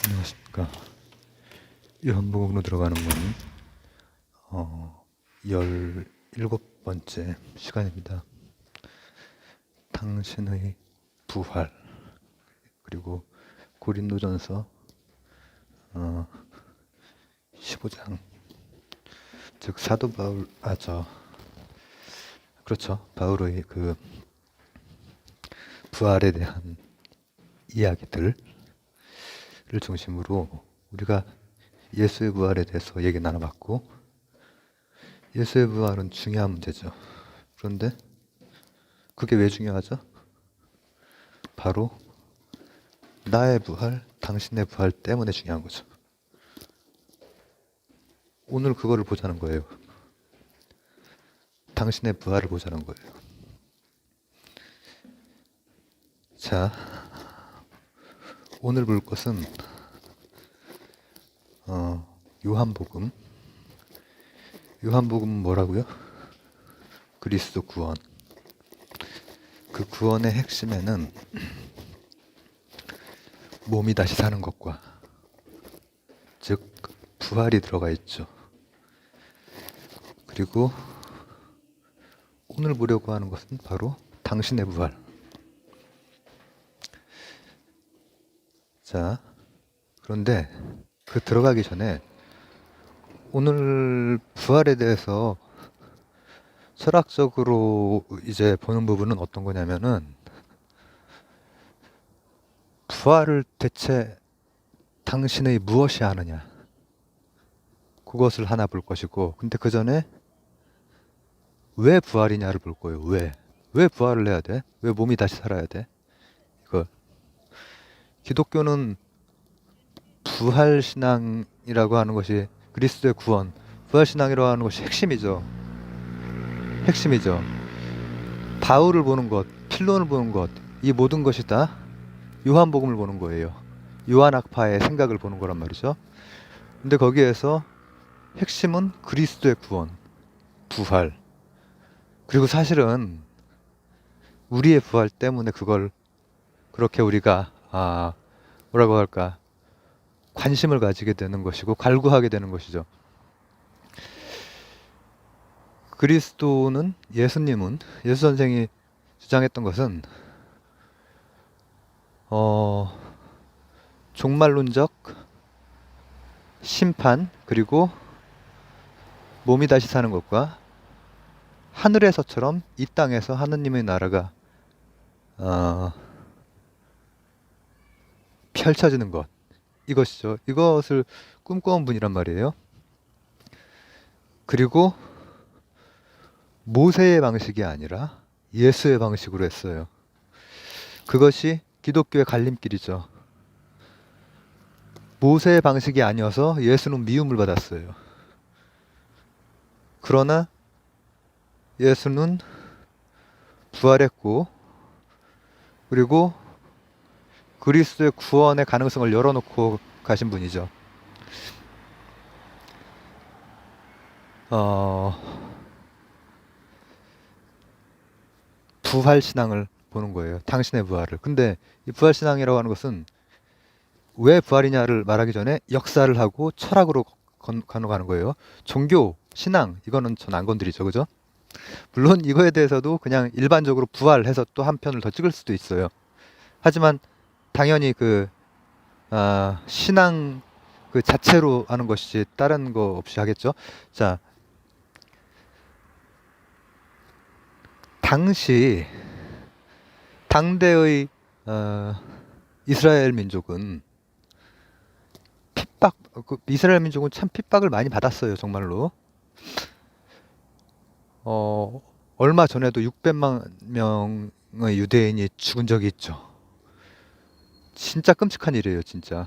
안녕하십니까. 요한복음으로 들어가는 건 17번째 시간입니다. 당신의 부활, 그리고 고린도전서 15장, 즉 사도 바울, 그렇죠. 바울의 그 부활에 대한 이야기들을 중심으로 우리가 예수의 부활에 대해서 얘기 나눠봤고, 예수의 부활은 중요한 문제죠. 그런데 그게 왜 중요하죠? 바로 나의 부활, 당신의 부활 때문에 중요한 거죠. 오늘 그거를 보자는 거예요. 당신의 부활을 보자는 거예요. 자, 오늘 볼 것은 요한복음. 요한복음은 뭐라고요? 그리스도 구원. 그 구원의 핵심에는 몸이 다시 사는 것과, 즉 부활이 들어가 있죠. 그리고 오늘 보려고 하는 것은 바로 당신의 부활. 자, 그런데 그 들어가기 전에 오늘 부활에 대해서 철학적으로 이제 보는 부분은 어떤 거냐면은, 부활을 대체 당신의 무엇이 하느냐, 그것을 하나 볼 것이고, 근데 그 전에 왜 부활이냐를 볼 거예요. 왜 부활을 해야 돼? 왜 몸이 다시 살아야 돼? 이거 기독교는 부활신앙이라고 하는 것이, 그리스도의 구원, 부활신앙이라고 하는 것이 핵심이죠. 바울을 보는 것, 필론을 보는 것, 이 모든 것이 다 요한복음을 보는 거예요. 요한학파의 생각을 보는 거란 말이죠. 근데 거기에서 핵심은 그리스도의 구원, 부활. 그리고 사실은 우리의 부활 때문에 그걸 그렇게 우리가 뭐라고 할까, 관심을 가지게 되는 것이고 갈구하게 되는 것이죠. 예수님은, 예수 선생이 주장했던 것은 종말론적 심판, 그리고 몸이 다시 사는 것과 하늘에서처럼 이 땅에서 하느님의 나라가 펼쳐지는 것, 이것이죠. 이것을 꿈꿔온 분이란 말이에요. 그리고 모세의 방식이 아니라 예수의 방식으로 했어요. 그것이 기독교의 갈림길이죠. 모세의 방식이 아니어서 예수는 미움을 받았어요. 그러나 예수는 부활했고, 그리고 그리스도의 구원의 가능성을 열어놓고 가신 분이죠. 부활신앙을 보는 거예요. 당신의 부활을. 근데 이 부활신앙이라고 하는 것은 왜 부활이냐를 말하기 전에 역사를 하고 철학으로 가는 거예요. 종교, 신앙, 이거는 전 안 건드리죠. 그죠? 물론 이거에 대해서도 그냥 일반적으로 부활해서 또 한 편을 더 찍을 수도 있어요. 하지만 당연히 신앙 그 자체로 하는 것이지 다른 거 없이 하겠죠. 자, 당대의 이스라엘 민족은 이스라엘 민족은 참 핍박을 많이 받았어요. 정말로. 얼마 전에도 600만 명의 유대인이 죽은 적이 있죠. 진짜 끔찍한 일이에요, 진짜.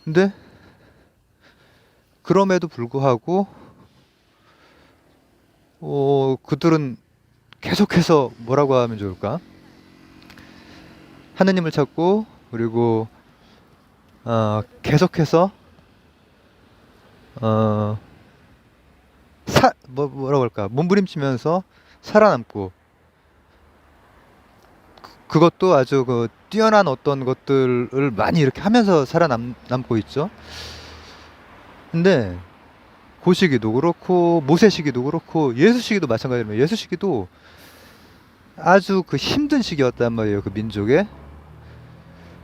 근데 그럼에도 불구하고 그들은 계속해서 뭐라고 하면 좋을까? 하느님을 찾고, 그리고 계속해서 뭐라고 할까? 몸부림치면서 살아남고, 그것도 아주 그 뛰어난 어떤 것들을 많이 이렇게 하면서 살아남고 있죠. 근데 그 시기도 그렇고 모세 시기도 그렇고 예수 시기도 마찬가지로 예수 시기도 아주 그 힘든 시기였단 말이에요. 그 민족에.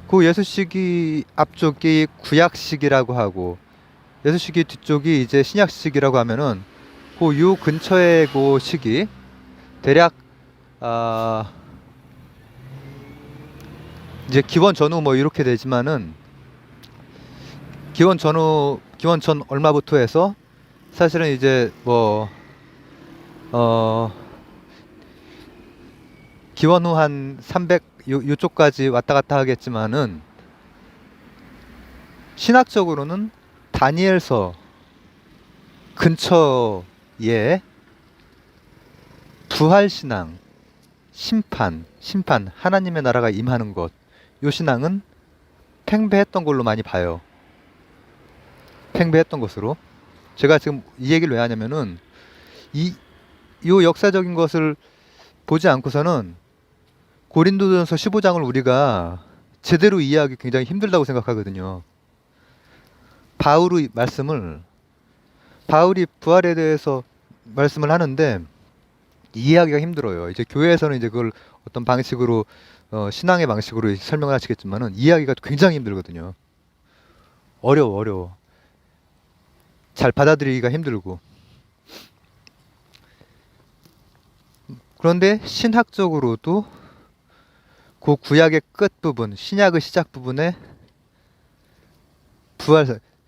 그 예수 시기 앞쪽이 구약 시기라고 하고 예수 시기 뒤쪽이 이제 신약 시기라고 하면은 그 요 근처의 그 시기 대략 아 이제 기원 전후 뭐 이렇게 되지만은 기원 전후 기원 전 얼마부터 해서 사실은 이제 뭐 어 기원 후 한 300 요쪽까지 왔다 갔다 하겠지만은 신학적으로는 다니엘서 근처에 부활신앙, 심판, 하나님의 나라가 임하는 것, 요 신앙은 팽배했던 걸로 많이 봐요. 팽배했던 것으로. 제가 지금 이 얘기를 왜 하냐면은 요 역사적인 것을 보지 않고서는 고린도전서 15장을 우리가 제대로 이해하기 굉장히 힘들다고 생각하거든요. 바울이 부활에 대해서 말씀을 하는데 이해하기가 힘들어요. 이제 교회에서는 이제 그걸 어떤 방식으로 신앙의 방식으로 설명을 하시겠지만은 이해하기가 굉장히 힘들거든요. 어려워. 잘 받아들이기가 힘들고. 그런데 신학적으로도 그 구약의 끝부분, 신약의 시작 부분에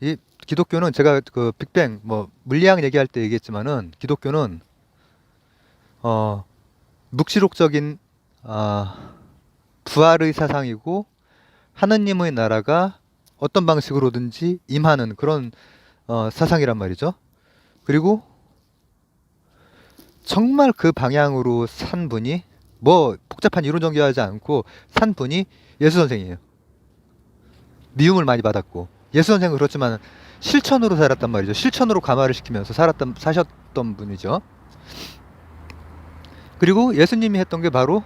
이 기독교는 제가 그 빅뱅 뭐 물리학 얘기할 때 얘기했지만은 기독교는 묵시록적인 부활의 사상이고 하느님의 나라가 어떤 방식으로든지 임하는 그런 사상이란 말이죠. 그리고 정말 그 방향으로 산 분이 뭐 복잡한 이론 정교하지 않고 산 분이 예수 선생이에요. 미움을 많이 받았고 예수 선생은 그렇지만 실천으로 살았단 말이죠. 실천으로 감화를 시키면서 사셨던 분이죠. 그리고 예수님이 했던 게 바로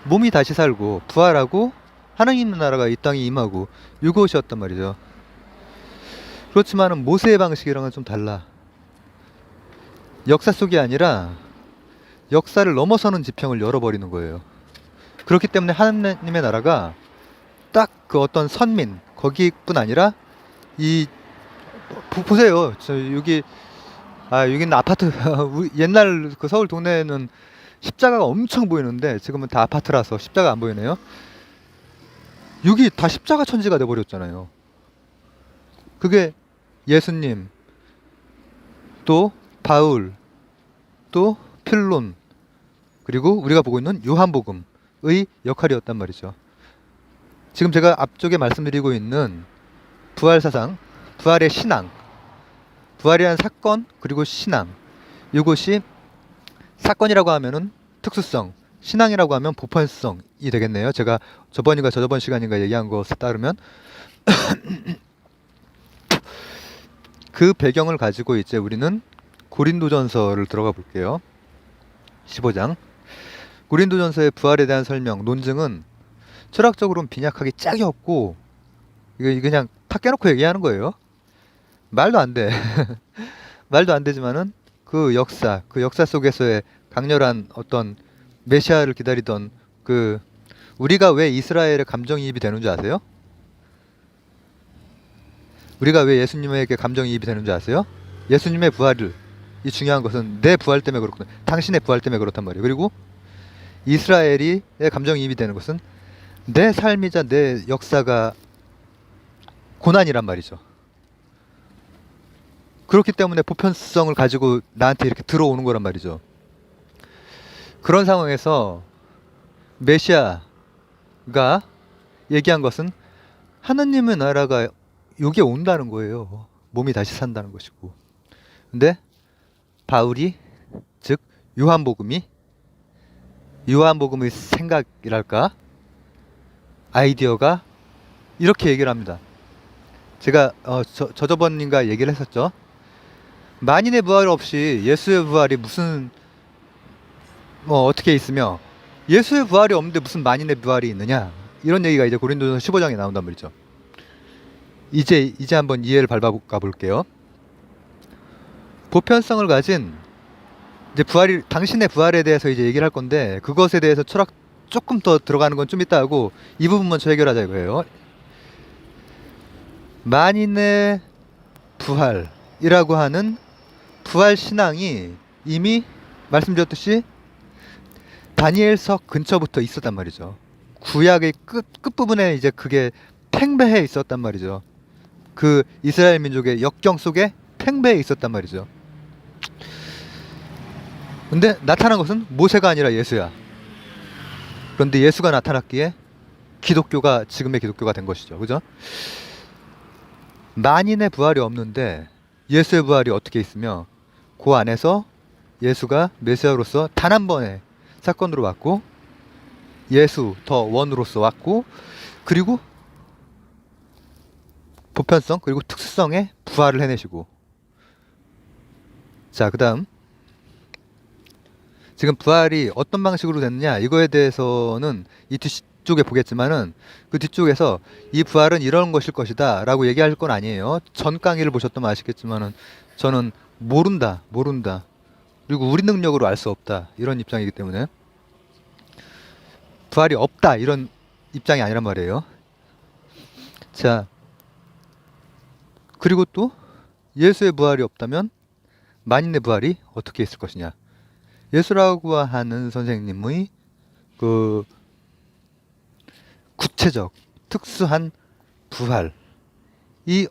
몸이 다시 살고 부활하고 하나님 나라가 이 땅에 임하고 이것이었단 말이죠. 그렇지만은 모세의 방식이랑은 좀 달라. 역사 속이 아니라 역사를 넘어서는 지평을 열어버리는 거예요. 그렇기 때문에 하나님의 나라가 딱 그 어떤 선민 거기뿐 아니라 보세요. 여기는 아파트 옛날 그 서울 동네에는 십자가가 엄청 보이는데 지금은 다 아파트라서 십자가 안 보이네요. 여기 다 십자가 천지가 돼버렸잖아요. 그게 예수님, 또 바울, 또 필론, 그리고 우리가 보고 있는 요한복음의 역할이었단 말이죠. 지금 제가 앞쪽에 말씀드리고 있는 부활 사상, 부활의 신앙, 부활이라는 사건 그리고 신앙, 이것이 사건이라고 하면은 특수성, 신앙이라고 하면 보편성이 되겠네요. 제가 저번인가 저저번 시간인가 얘기한 것에 따르면 그 배경을 가지고 이제 우리는 고린도전서를 들어가 볼게요. 15장. 고린도전서의 부활에 대한 설명, 논증은 철학적으로는 빈약하기 짝이 없고 이거 그냥 탁 깨놓고 얘기하는 거예요. 말도 안 돼. 말도 안 되지만은 그 역사 속에서의 강렬한 어떤 메시아를 기다리던 우리가 왜 이스라엘에 감정이입이 되는 줄 아세요? 우리가 왜 예수님에게 감정이입이 되는 줄 아세요? 예수님의 이 중요한 것은 내 부활 때문에 그렇구나. 당신의 부활 때문에 그렇단 말이에요. 그리고 이스라엘의 감정이입이 되는 것은 내 삶이자 내 역사가 고난이란 말이죠. 그렇기 때문에 보편성을 가지고 나한테 이렇게 들어오는 거란 말이죠. 그런 상황에서 메시아가 얘기한 것은 하나님의 나라가 여기에 온다는 거예요. 몸이 다시 산다는 것이고. 근데 바울이, 즉 요한복음의 생각이랄까, 아이디어가 이렇게 얘기를 합니다. 제가 저번인가 얘기를 했었죠. 만인의 부활 없이 예수의 부활이 무슨 어떻게 있으며 예수의 부활이 없는데 무슨 만인의 부활이 있느냐? 이런 얘기가 이제 고린도전서 15장에 나온단 말이죠. 이제 한번 이해를 밟아가 볼게요. 보편성을 가진 이제 당신의 부활에 대해서 이제 얘기를 할 건데, 그것에 대해서 철학 조금 더 들어가는 건 좀 이따 하고 이 부분 먼저 해결하자 이거예요. 만인의 부활이라고 하는 부활 신앙이 이미 말씀드렸듯이 다니엘서 근처부터 있었단 말이죠. 구약의 끝부분에 이제 그게 팽배해 있었단 말이죠. 그 이스라엘 민족의 역경 속에 팽배해 있었단 말이죠. 근데 나타난 것은 모세가 아니라 예수야. 그런데 예수가 나타났기에 기독교가 지금의 기독교가 된 것이죠. 그죠? 만인의 부활이 없는데 예수의 부활이 어떻게 있으며, 그 안에서 예수가 메시아로서 단 한 번의 사건으로 왔고, 예수 더 원으로서 왔고, 그리고 보편성 그리고 특수성의 부활을 해내시고. 자, 그 다음 지금 부활이 어떤 방식으로 됐느냐, 이거에 대해서는 이 뒤쪽에 보겠지만은, 그 뒤쪽에서 이 부활은 이런 것일 것이다 라고 얘기할 건 아니에요. 전 강의를 보셨다면 아시겠지만은 저는 모른다 그리고 우리 능력으로 알 수 없다 이런 입장이기 때문에 부활이 없다 이런 입장이 아니란 말이에요. 자, 그리고 또 예수의 부활이 없다면 만인의 부활이 어떻게 있을 것이냐. 예수라고 하는 선생님의 그 구체적 특수한 부활이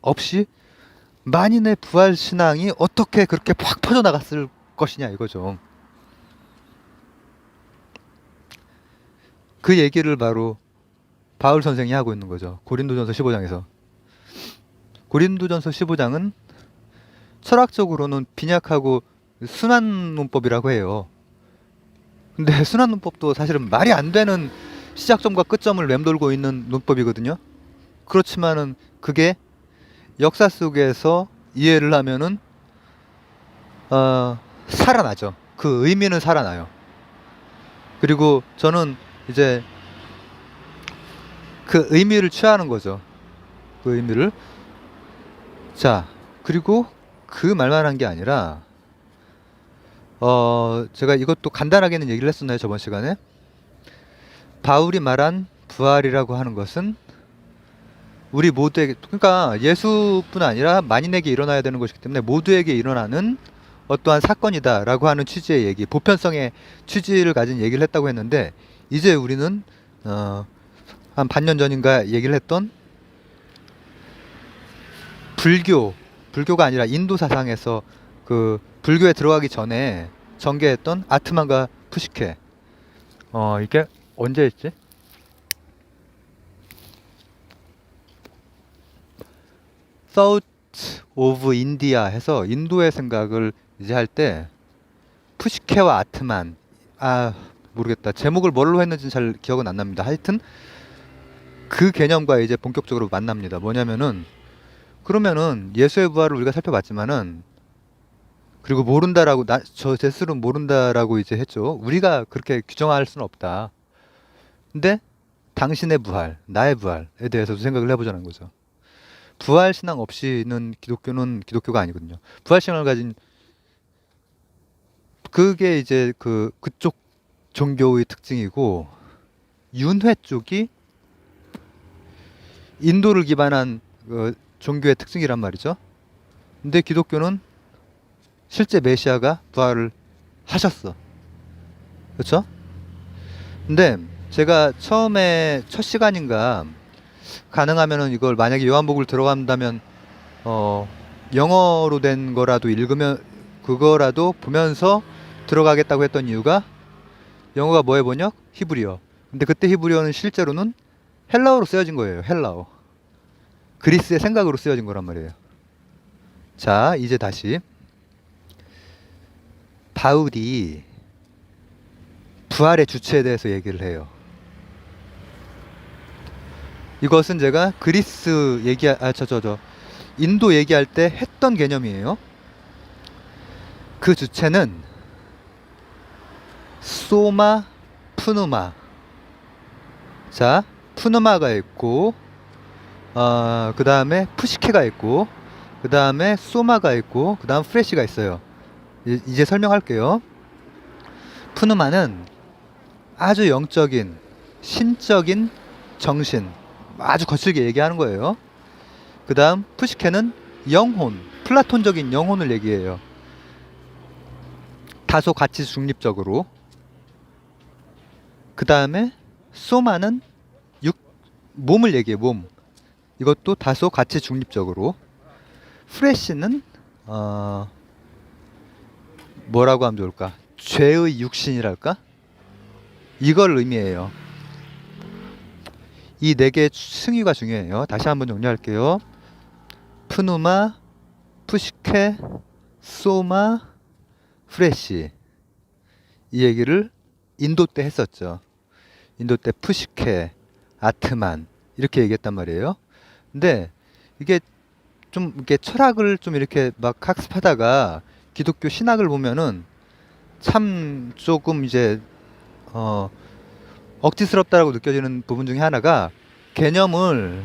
없이 만인의 부활 신앙이 어떻게 그렇게 확 퍼져나갔을 것이냐 이거죠. 그 얘기를 바로 바울 선생이 하고 있는 거죠. 고린도전서 15장에서. 고린도전서 15장은 철학적으로는 빈약하고 순환 논법이라고 해요. 근데 순환 논법도 사실은 말이 안 되는 시작점과 끝점을 맴돌고 있는 논법이거든요. 그렇지만은 그게 역사 속에서 이해를 하면은 살아나죠. 그 의미는 살아나요. 그리고 저는 이제 그 의미를 취하는 거죠. 그 의미를. 자, 그리고 그 말만 한 게 아니라 제가 이것도 간단하게는 얘기를 했었나요, 저번 시간에? 바울이 말한 부활이라고 하는 것은 우리 모두에게, 그러니까 예수뿐 아니라 만인에게 일어나야 되는 것이기 때문에 모두에게 일어나는 어떠한 사건이다 라고 하는 취지의 얘기, 보편성의 취지를 가진 얘기를 했다고 했는데, 이제 우리는 한 반년 전인가 얘기를 했던 불교가 아니라 인도 사상에서 그 불교에 들어가기 전에 전개했던 아트만과 푸시케, 이게 언제 했지? 사우트 오브 인디아 해서 인도의 생각을 이제 할 때 푸시케와 아트만, 모르겠다, 제목을 뭘로 했는지 잘 기억은 안 납니다. 하여튼 그 개념과 이제 본격적으로 만납니다. 뭐냐면은, 그러면은 예수의 부활을 우리가 살펴봤지만은, 그리고 모른다라고, 저 제스는 모른다라고 이제 했죠. 우리가 그렇게 규정할 수는 없다. 근데 당신의 부활, 나의 부활에 대해서도 생각을 해보자는 거죠. 부활 신앙 없이는 기독교는 기독교가 아니거든요. 부활 신앙을 가진, 그게 이제 그쪽 종교의 특징이고, 윤회 쪽이 인도를 기반한 종교의 특징이란 말이죠. 근데 기독교는 실제 메시아가 부활을 하셨어. 그렇죠? 근데 제가 처음에 첫 시간인가 가능하면은 이걸 만약에 요한복음을 들어간다면 영어로 된 거라도 읽으면, 그거라도 보면서 들어가겠다고 했던 이유가, 영어가 뭐의 번역? 히브리어. 근데 그때 히브리어는 실제로는 헬라어로 쓰여진 거예요. 헬라어. 그리스의 생각으로 쓰여진 거란 말이에요. 자, 이제 다시 바울이 부활의 주체에 대해서 얘기를 해요. 이것은 제가 그리스 인도 얘기할 때 했던 개념이에요. 그 주체는 소마 푸누마. 자, 푸누마가 있고, 그 다음에 푸시케가 있고, 그 다음에 소마가 있고, 그 다음 프레쉬가 있어요. 이제 설명할게요. 푸누마는 아주 영적인, 신적인 정신, 아주 거칠게 얘기하는 거예요. 그 다음 푸시케는 영혼, 플라톤적인 영혼을 얘기해요. 다소 가치 중립적으로. 그 다음에 소마는 몸을 얘기해. 몸. 이것도 다소 가치 중립적으로. 프레쉬는 뭐라고 하면 좋을까? 죄의 육신이랄까? 이걸 의미해요. 이 네 개의 승의가 중요해요. 다시 한번 정리할게요. 푸누마, 푸시케, 소마, 프레쉬. 이 얘기를 인도 때 했었죠. 인도 때 푸시케, 아트만 이렇게 얘기했단 말이에요. 근데 이게 좀 이렇게 철학을 좀 이렇게 막 학습하다가 기독교 신학을 보면은 참 조금 이제 억지스럽다라고 느껴지는 부분 중에 하나가 개념을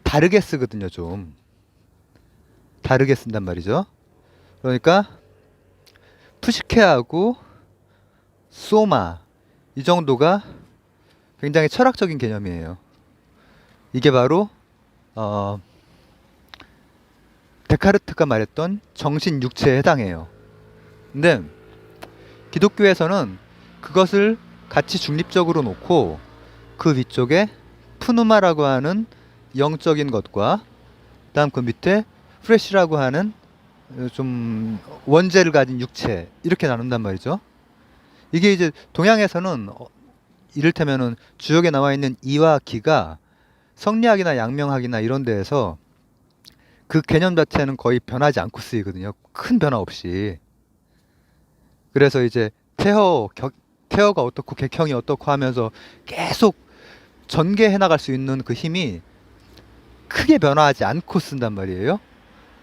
다르게 쓰거든요. 좀 다르게 쓴단 말이죠. 그러니까 푸시케하고 소마 이 정도가 굉장히 철학적인 개념이에요. 이게 바로 데카르트가 말했던 정신 육체에 해당해요. 근데 기독교에서는 그것을 같이 중립적으로 놓고 그 위쪽에 푸누마라고 하는 영적인 것과 그다음 그 밑에 프레시라고 하는 좀 원죄를 가진 육체 이렇게 나눈단 말이죠. 이게 이제 동양에서는 이를테면은 주역에 나와 있는 이와 기가 성리학이나 양명학이나 이런 데에서 그 개념 자체는 거의 변하지 않고 쓰이거든요. 큰 변화 없이. 그래서 이제 태어가 어떻고 객형이 어떻고 하면서 계속 전개해 나갈 수 있는 그 힘이 크게 변화하지 않고 쓴단 말이에요.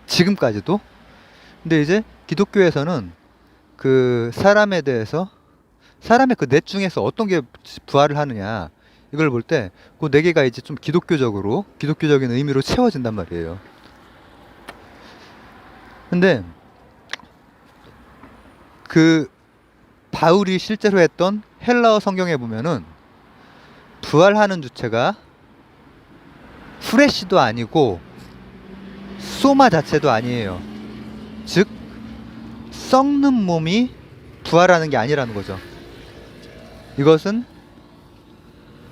지금까지도. 근데 이제 기독교에서는 그 사람에 대해서 사람의 그 넷 중에서 어떤 게 부활을 하느냐 이걸 볼 때 그 네 개가 이제 좀 기독교적인 의미로 채워진단 말이에요. 근데 그 바울이 실제로 했던 헬라어 성경에 보면은 부활하는 주체가 프레시도 아니고 소마 자체도 아니에요. 즉 썩는 몸이 부활하는 게 아니라는 거죠. 이것은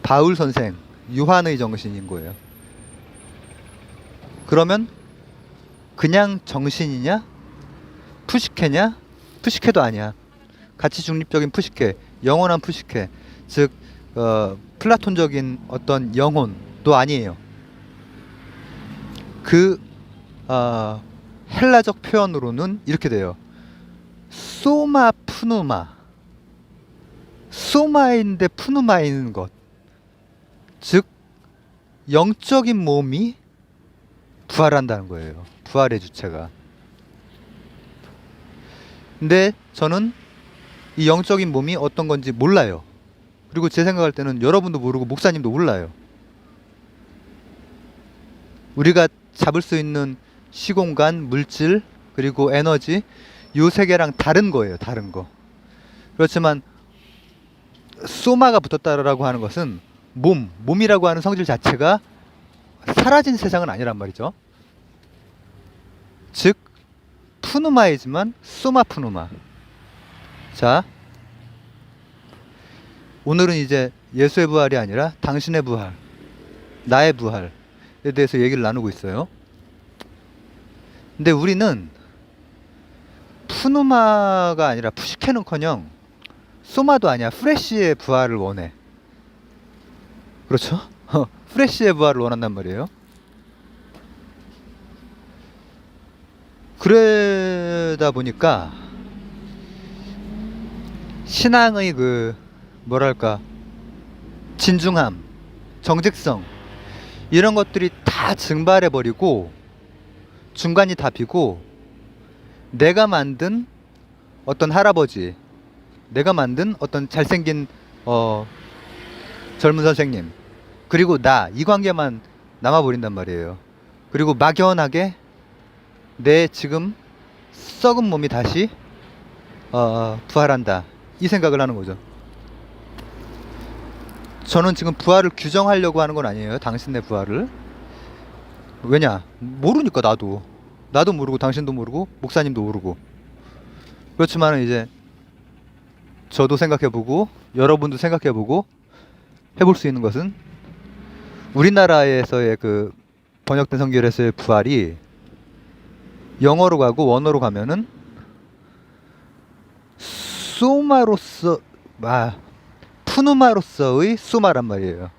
바울 선생 요한의 정신인 거예요. 그러면 그냥 정신이냐? 푸시케냐? 푸시케도 아니야. 가치 중립적인 푸시케, 영원한 푸시케, 즉 플라톤적인 어떤 영혼도 아니에요. 그 헬라적 표현으로는 이렇게 돼요. 소마 푸누마. 소마인데 푸누마인 것. 즉 영적인 몸이 부활한다는 거예요. 부활의 주체가. 근데 저는 이 영적인 몸이 어떤 건지 몰라요. 그리고 제 생각할 때는 여러분도 모르고 목사님도 몰라요. 우리가 잡을 수 있는 시공간, 물질, 그리고 에너지 요 세 개랑 다른 거예요. 다른 거. 그렇지만 소마가 붙었다라고 하는 것은 몸이라고 하는 성질 자체가 사라진 세상은 아니란 말이죠. 즉 푸누마이지만 소마 푸누마. 자, 오늘은 이제 예수의 부활이 아니라 당신의 부활, 나의 부활에 대해서 얘기를 나누고 있어요. 근데 우리는 푸누마가 아니라 푸시케는커녕 소마도 아니야. 프레쉬의 부활을 원해. 그렇죠? 프레쉬의 부활을 원한단 말이에요. 그러다 보니까 신앙의 그 뭐랄까 진중함, 정직성 이런 것들이 다 증발해 버리고 중간이 다 비고 내가 만든 어떤 할아버지, 내가 만든 어떤 잘생긴 어, 젊은 선생님, 그리고 나, 이 관계만 남아버린단 말이에요. 그리고 막연하게 내 지금 썩은 몸이 다시 부활한다. 이 생각을 하는 거죠. 저는 지금 부활을 규정하려고 하는 건 아니에요. 당신의 부활을. 왜냐? 모르니까 나도. 나도 모르고 당신도 모르고 목사님도 모르고. 그렇지만 이제 저도 생각해보고 여러분도 생각해보고 해볼 수 있는 것은 우리나라에서의 그 번역된 성결에서의 부활이 영어로 가고 원어로 가면은 소마로서 푸누마로서의 소마란 말이에요.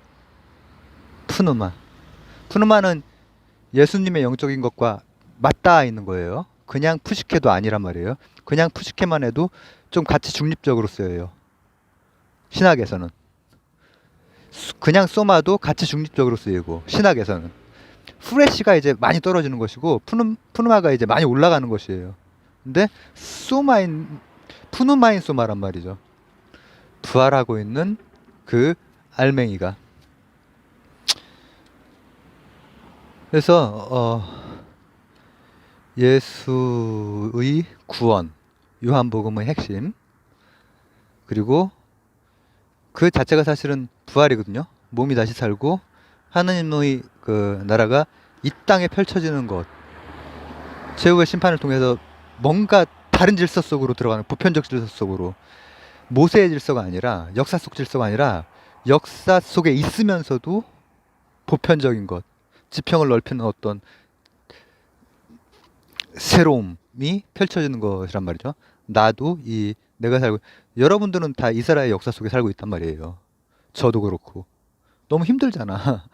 푸누마. 푸누마는 예수님의 영적인 것과 맞닿아 있는 거예요. 그냥 푸시케도 아니란 말이에요. 그냥 푸시케만 해도 좀 같이 중립적으로 쓰여요. 신학에서는. 그냥 소마도 같이 중립적으로 쓰이고 신학에서는. 프레시가 이제 많이 떨어지는 것이고 푸누마가 이제 많이 올라가는 것이에요. 근데 푸누마인 소마란 말이죠. 부활하고 있는 그 알맹이가. 그래서 예수의 구원, 요한복음의 핵심, 그리고 그 자체가 사실은 부활이거든요. 몸이 다시 살고 하느님의 그 나라가 이 땅에 펼쳐지는 것, 최후의 심판을 통해서 뭔가 다른 질서 속으로 들어가는, 보편적 질서 속으로, 모세의 질서가 아니라, 역사 속 질서가 아니라 역사 속에 있으면서도 보편적인 것, 지평을 넓히는 어떤 새로움이 펼쳐지는 것이란 말이죠. 나도 내가 살고, 여러분들은 다 이스라엘 역사 속에 살고 있단 말이에요. 저도 그렇고. 너무 힘들잖아.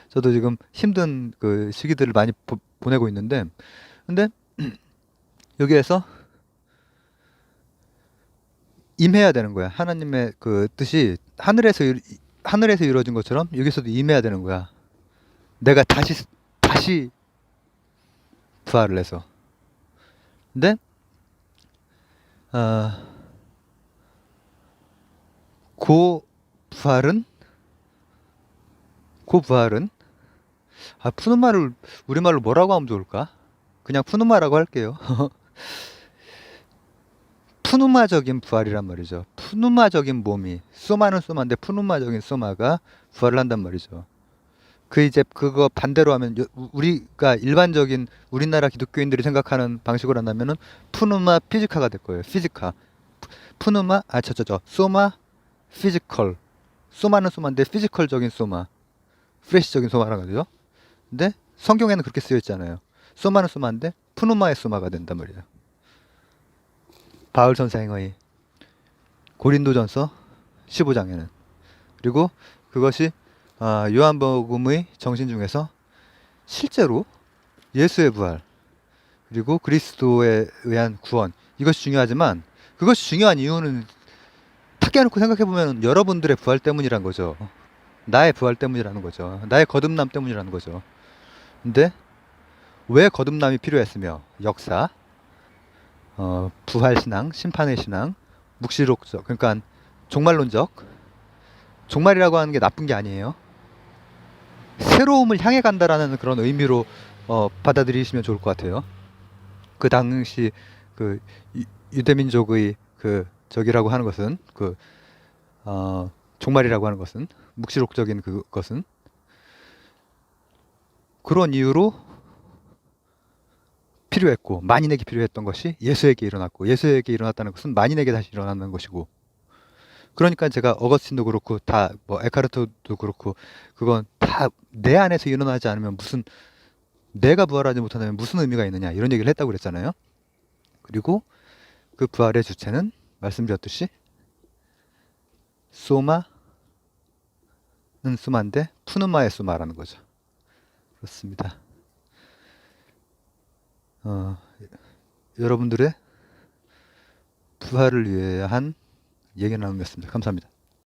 저도 지금 힘든 그 시기들을 많이 보내고 있는데, 근데 여기에서 임해야 되는 거야. 하나님의 그 뜻이 하늘에서 이루어진 것처럼 여기서도 임해야 되는 거야. 내가 다시 부활을 해서. 근데 어, 고 부활은 푸는 말을 우리말로 뭐라고 하면 좋을까? 그냥 푸는 말라고 할게요. 푸누마적인 부활이란 말이죠. 푸누마적인 몸이, 소마는 소마인데 푸누마적인 소마가 부활을 한단 말이죠. 이제 그거 반대로 하면 우리가 일반적인 우리나라 기독교인들이 생각하는 방식으로 한다면은 푸누마 피지카가 될 거예요. 피지카. 푸누마 소마 피지컬. 소마는 소마인데 피지컬적인 소마. 프레시적인 소마라는 거죠. 근데 성경에는 그렇게 쓰여 있잖아요. 소마는 소마인데 푸누마의 소마가 된단 말이에요. 바울 선생의 고린도전서 15장에는. 그리고 그것이 요한복음의 정신 중에서 실제로 예수의 부활, 그리고 그리스도에 의한 구원, 이것이 중요하지만 그것이 중요한 이유는 탁 깨놓고 생각해보면 여러분들의 부활 때문이란 거죠. 나의 부활 때문이라는 거죠. 나의 거듭남 때문이라는 거죠. 근데 왜 거듭남이 필요했으며, 역사, 부활 신앙, 심판의 신앙, 묵시록적, 그러니까 종말론적. 종말이라고 하는 게 나쁜 게 아니에요. 새로움을 향해 간다라는 그런 의미로 받아들이시면 좋을 것 같아요. 그 당시 그 유대민족의 그 적이라고 하는 것은 종말이라고 하는 것은, 묵시록적인 그것은 그런 이유로 필요했고, 만인에게 필요했던 것이 예수에게 일어났고, 예수에게 일어났다는 것은 만인에게 다시 일어나는 것이고. 그러니까 제가 어거스틴도 그렇고 다 뭐 에카르토도 그렇고, 그건 다 내 안에서 일어나지 않으면 내가 부활하지 못한다면 무슨 의미가 있느냐, 이런 얘기를 했다고 그랬잖아요. 그리고 그 부활의 주체는 말씀드렸듯이 소마는 소마인데 푸누마의 소마라는 거죠. 그렇습니다. 여러분들의 부활을 위한 얘기 나눔이었습니다. 감사합니다.